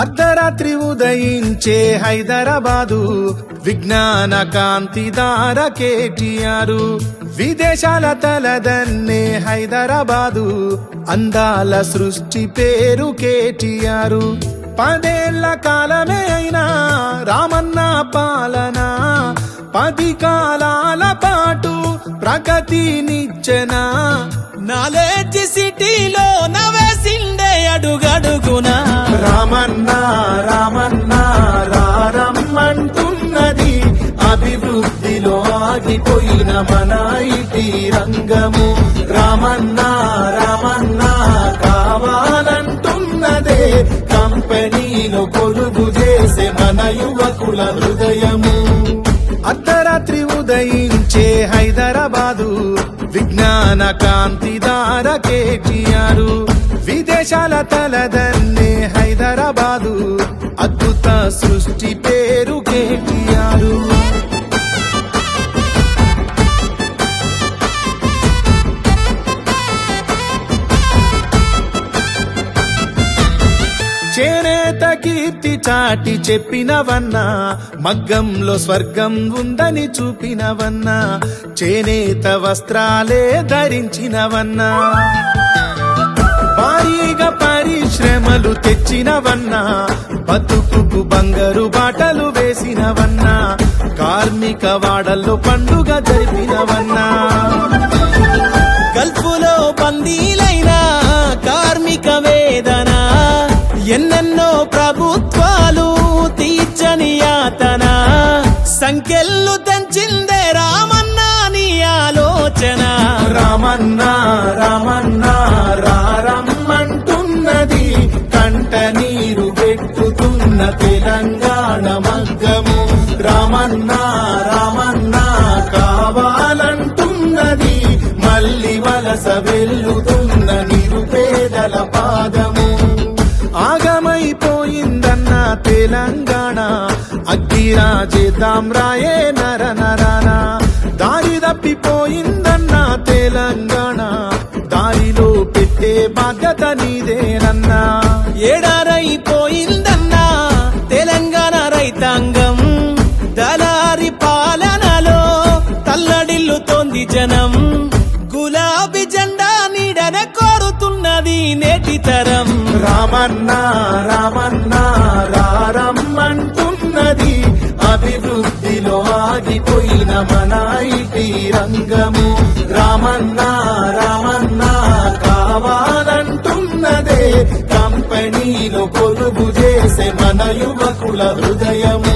అర్ధరాత్రి ఉదయించే హైదరాబాదు విజ్ఞాన కాంతిదార కేటీఆర్ విదేశాల తలదన్నే హైదరాబాదు అందాల సృష్టి పేరు కేటీఆర్ 10 ఏళ్ల కాలమే అయినా రామన్న పాలన 10 కాలాల పాటు ప్రగతినిచ్చెనా నాలెడ్జ్ సిటీలో నవేసిండే అడుగడుగునా రామన్న రామన్న రారమ్మంటున్నది అభివృద్ధిలో ఆగిపోయిన మన ఐటీ రంగము రామన్న రామన్న కావాలంటున్నదే కంపెనీలో కొలుగు చేసే మన యువకుల హృదయము అర్ధరాత్రి ఉదయించే హైదరాబాదు విజ్ఞాన కాంతిదార కేటీఆర్ విదేశాల తలదన్నే హైదరాబాదు అద్భుత సృష్టి పేరు కేటీఆర్ చేనేత కీర్తి చాటి చెప్పినవన్నా మగ్గంలో స్వర్గం ఉందని చూపినవన్నా చేనేత వస్త్రాలే ధరించినవన్నా భారీగా పరిశ్రమలు తెచ్చినవన్నా బతుకుకు బంగారు బాటలు వేసినవన్నా కార్మిక వాడల్లో పండుగ జరిపినవన్నా గల్ఫులో బందీలైన కార్మిక వేదన ఎన్నెన్నో ప్రభుత్వాలు తీర్చని యాతన సంఖ్యలు తెంచిందే రామన్న నీ ఆలోచన రామన్న రామన్న రారమ్మంటున్నది కంట నీరు పెట్టుతున్న తెలంగాణ మగ్గము రామన్న రామన్న కావాలంటున్నది మళ్ళీ వలస వెల్లుతున్న నిరుపేదల పాదము ఆగమైపోయిందన్న తెలంగాణ అగ్గిరాజేద్దాం రాయే నర నరాన దారి తప్పిపోయిందన్న తెలంగాణ దారిలో పెట్టే బాధ్యత నీదేనన్నా ఏడారైపోయిందన్నా తెలంగాణ రైతాంగం దళారి పాలనలో తల్లడిల్లుతోంది జనం గులాబీ జెండా నీడన కోరుతున్నది నేటి తరం రామన్న రామన్న రారమ్మంటున్నది అభివృద్ధిలో ఆగిపోయిన మన ఐటీ రంగము రామన్న రామన్న కావాలంటున్నదే కంపెనీలో కొలుగు చేసే మన యువకుల హృదయము